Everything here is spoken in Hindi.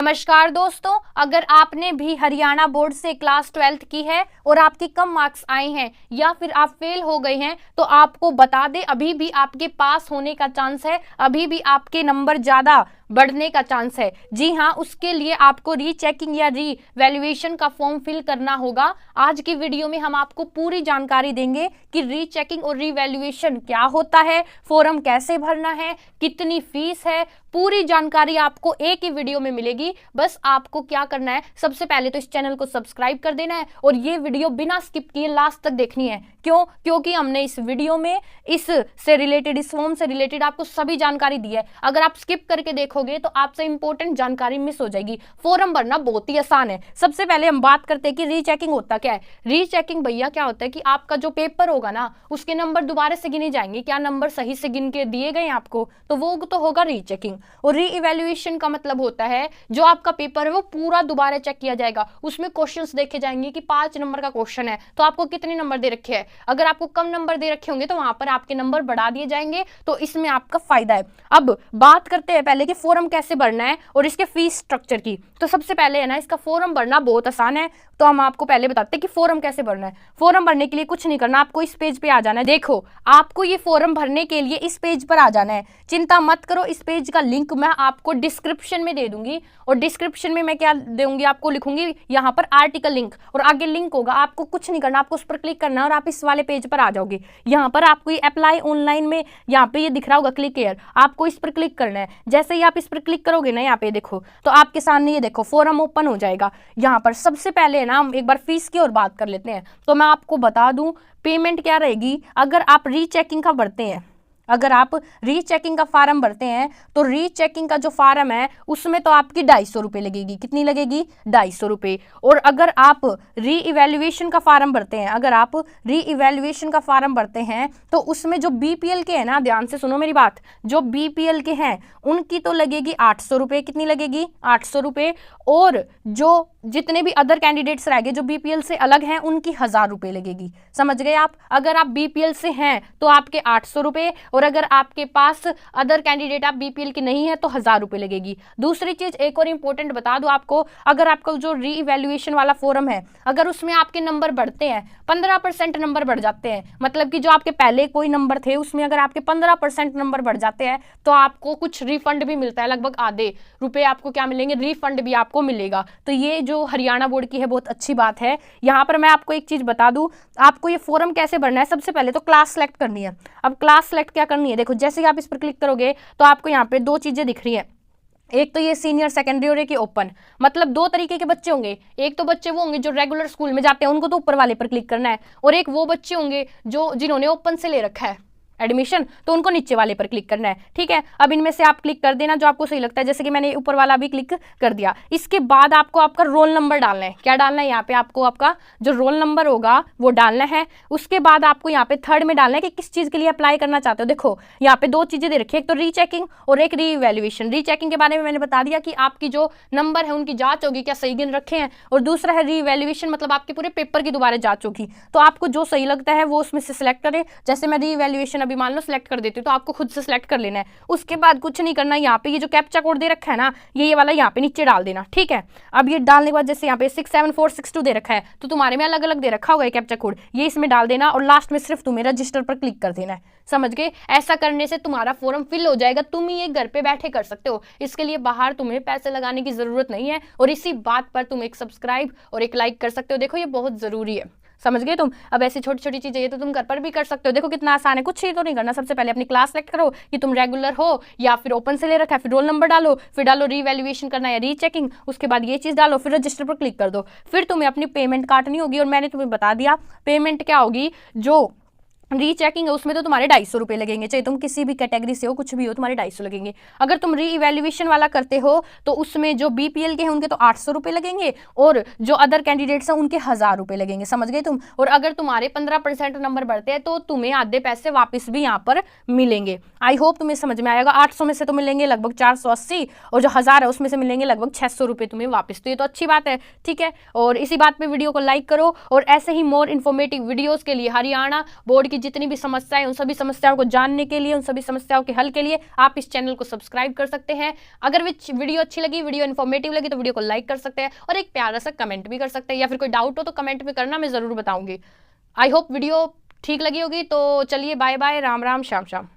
नमस्कार दोस्तों, अगर आपने भी हरियाणा बोर्ड से क्लास 12th की है और आपके कम मार्क्स आए हैं या फिर आप फेल हो गए हैं तो आपको बता दें अभी भी आपके पास होने का चांस है, अभी भी आपके नंबर ज़्यादा बढ़ने का चांस है। जी हाँ, उसके लिए आपको रीचेकिंग या रीवैल्यूएशन का फॉर्म फिल करना होगा। आज की वीडियो में हम आपको पूरी जानकारी देंगे कि रीचेकिंग और रीवैल्यूएशन क्या होता है, फॉर्म कैसे भरना है, कितनी फीस है, पूरी जानकारी आपको एक ही वीडियो में मिलेगी। बस आपको क्या करना है, सबसे पहले तो इस चैनल को सब्सक्राइब कर देना है और ये वीडियो बिना स्किप किए लास्ट तक देखनी है। क्यों? क्योंकि हमने इस वीडियो में इस फॉर्म से रिलेटेड आपको सभी जानकारी दी है। अगर आप स्किप करके देखोगे तो आपसे इंपॉर्टेंट जानकारी मिस हो जाएगी। फॉर्म भरना बहुत ही आसान है। सबसे पहले हम बात करते हैं कि रीचेकिंग होता क्या है। रीचेकिंग भैया क्या होता है कि आपका जो पेपर होगा ना, उसके नंबर दोबारा से गिने जाएंगे। क्या नंबर सही से गिन के दिए गए आपको, तो वो तो होगा रीचेकिंग। और रीइवैल्यूएशन का मतलब होता है जो आपका पेपर है वो पूरा दोबारा चेक किया जाएगा। उसमें क्वेश्चंस देखे जाएंगे कि 5 नंबर का क्वेश्चन है तो आपको कितने नंबर दे रखे हैं। अगर आपको कम नंबर दे रखे होंगे तो वहां पर आपके नंबर बढ़ा दिए जाएंगे, तो इसमें आपका फायदा है। अब बात करते हैं पहले कि फॉर्म कैसे भरना है और इसके फीस स्ट्रक्चर की। तो सबसे पहले है ना, इसका फॉर्म भरना बहुत आसान है। तो हम आपको पहले बताते हैं कि फॉर्म कैसे भरना है। फॉर्म भरने के लिए कुछ नहीं करना, आपको इस पेज पे आ जाना है। देखो, आपको ये फॉर्म भरने के लिए इस पेज पर आ जाना है। चिंता मत करो, इस पेज का लिंक मैं आपको डिस्क्रिप्शन में दे दूंगी और डिस्क्रिप्शन में मैं क्या दूंगी, आपको लिखूंगी यहाँ पर आर्टिकल लिंक और आगे लिंक होगा। आपको कुछ नहीं करना, आपको उस पर क्लिक करना और आप इस वाले पेज पर आ जाओगे। यहाँ पर आपको ये अप्लाई ऑनलाइन में यहाँ पे ये दिख रहा होगा क्लिक हियर, आपको इस पर क्लिक करना है। जैसे ही आप इस पर क्लिक करोगे ना, यहाँ पे देखो तो आपके सामने ये देखो फॉर्म ओपन हो जाएगा। यहाँ पर सबसे पहले ना हम एक बार फीस की और बात कर लेते हैं। तो मैं आपको बता दूं पेमेंट क्या रहेगी। अगर आप रीचेकिंग का भरते हैं, अगर आप रीचेकिंग का फार्म भरते हैं तो रीचेकिंग का जो फार्म है उसमें तो आपकी 250 रुपये लगेगी। कितनी लगेगी? 250 रुपये। और अगर आप रीइवैल्यूएशन का फार्म भरते हैं, अगर आप रीइवैल्यूएशन का फार्म भरते हैं तो उसमें जो बीपीएल के हैं ना, ध्यान से सुनो मेरी बात, जो बीपीएल के हैं उनकी तो लगेगी 800 रुपये। कितनी लगेगी? 800 रुपये। और जो जितने भी अदर कैंडिडेट्स रह गए जो बीपीएल से अलग हैं उनकी 1000 रुपये लगेगी। समझ गए आप? अगर आप बीपीएल से हैं तो आपके 800 रुपये, और अगर आपके पास अदर कैंडिडेट आप बीपीएल के नहीं है तो 1000 रुपये लगेगी। दूसरी चीज एक और इंपॉर्टेंट बता दूं आपको, अगर आपका जो रीइवैल्यूएशन वाला फॉर्म है अगर उसमें आपके नंबर बढ़ते हैं, 15% नंबर बढ़ जाते हैं, मतलब कि जो आपके पहले कोई नंबर थे उसमें अगर आपके 15% नंबर बढ़ जाते हैं तो आपको कुछ रिफंड भी मिलता है। लगभग आधे रुपए आपको क्या मिलेंगे? रिफंड भी आपको मिलेगा। तो ये जो हरियाणा बोर्ड की है बहुत अच्छी बात है। यहाँ पर मैं आपको एक चीज बता दूं, आपको ये फॉर्म कैसे भरना है। सबसे पहले तो क्लास सेलेक्ट करनी है। अब क्लास सेलेक्ट क्या करनी है, देखो जैसे ही आप इस पर क्लिक करोगे तो आपको यहाँ पे 2 चीजें दिख रही हैं। एक तो ये सीनियर सेकेंडरी और एक ये ओपन, मतलब 2 तरीके के बच्चे होंगे। एक तो बच्चे वो होंगे जो रेगुलर स्कूल में जाते हैं, उनको तो ऊपर वाले पर क्लिक करना है, और एक वो बच्चे होंगे जो जिन्होंने ओपन से ले रखा है एडमिशन, तो उनको नीचे वाले पर क्लिक करना है। ठीक है, अब इनमें से आप क्लिक कर देना जो आपको सही लगता है। जैसे कि मैंने ऊपर वाला भी क्लिक कर दिया। इसके बाद आपको आपका रोल नंबर डालना है। क्या डालना है? यहाँ पे आपको आपका जो रोल नंबर होगा वो डालना है। उसके बाद आपको यहाँ पे थर्ड में डालना है कि किस चीज के लिए अप्लाई करना चाहते हो। देखो यहाँ पे 2 चीजें दे रखी है, एक तो रीचेकिंग और एक रीइवैल्यूएशन। रीचेकिंग के बारे में मैंने बता दिया कि आपकी जो नंबर है उनकी जांच होगी, क्या सही गिन रखे हैं, और दूसरा है रीइवैल्यूएशन, मतलब आपके पूरे पेपर की दोबारा जांच होगी। तो आपको जो सही लगता है वो उसमें से सिलेक्ट करें। जैसे मैं रीइवैल्यूएशन अभी मान लो सिलेक्ट कर देती हूँ, तो आपको खुद से सिलेक्ट कर लेना है। उसके बाद कुछ नहीं करना, यहाँ पे ये जो कैप्चा कोड दे रखा है ना, ये वाला यहाँ पे नीचे डाल देना। ठीक है, अब ये डालने के बाद जैसे यहाँ पे 67462 दे रखा है तो तुम्हारे में अलग अलग दे रखा होगा कैप्चा कोड, ये इसमें डाल देना और लास्ट में सिर्फ तुम्हें रजिस्टर पर क्लिक कर देना है। समझ गए? ऐसा करने से तुम्हारा फॉर्म फिल हो जाएगा। तुम ये घर पे बैठे कर सकते हो, इसके लिए बाहर तुम्हें पैसे लगाने की जरूरत नहीं है। और इसी बात पर तुम एक सब्सक्राइब और एक लाइक कर सकते हो। देखो ये बहुत जरूरी है। समझ गए तुम? अब ऐसी छोटी छोटी चीजें ये तो तुम घर पर भी कर सकते हो। देखो कितना आसान है, कुछ ही तो नहीं करना। सबसे पहले अपनी क्लास सेलेक्ट करो कि तुम रेगुलर हो या फिर ओपन से ले रखा है, फिर रोल नंबर डालो, फिर डालो रीवैल्यूएशन करना है या रीचेकिंग, उसके बाद ये चीज डालो, फिर रजिस्टर पर क्लिक कर दो। फिर तुम्हें अपनी पेमेंट काटनी होगी और मैंने तुम्हें बता दिया पेमेंट क्या होगी। जो रीचेकिंग है उसमें तो तुम्हारे 250 रुपये लगेंगे, चाहे तुम किसी भी कैटेगरी से हो, कुछ भी हो, तुम्हारे 250 लगेंगे। अगर तुम रीइवैल्यूएशन वाला करते हो तो उसमें जो बीपीएल के हैं उनके तो 800 रुपये लगेंगे और जो अदर कैंडिडेट्स हैं उनके 1000 रुपये लगेंगे। समझ गए तुम? और अगर तुम्हारे 15% नंबर बढ़ते हैं तो तुम्हें आधे पैसे वापस भी यहाँ पर मिलेंगे। आई होप तुम्हें समझ में आएगा। 800 में से तो मिलेंगे लगभग 480 और जो 1000 है उसमें से मिलेंगे लगभग 600 रुपये तुम्हें वापस। तो ये तो अच्छी बात है। ठीक है, और इसी बात पर वीडियो को लाइक करो और ऐसे ही मोर इन्फॉर्मेटिव वीडियोज़ के लिए हरियाणा बोर्ड की जितनी भी समस्याएं, उन सभी समस्याओं को जानने के लिए, उन सभी समस्याओं के हल के लिए आप इस चैनल को सब्सक्राइब कर सकते हैं। अगर वीडियो अच्छी लगी, वीडियो इन्फॉर्मेटिव लगी तो वीडियो को लाइक कर सकते हैं और एक प्यारा सा कमेंट भी कर सकते हैं, या फिर कोई डाउट हो तो कमेंट में करना, मैं जरूर बताऊंगी। आई होप वीडियो ठीक लगी होगी। तो चलिए बाय बाय, राम राम, श्याम श्याम।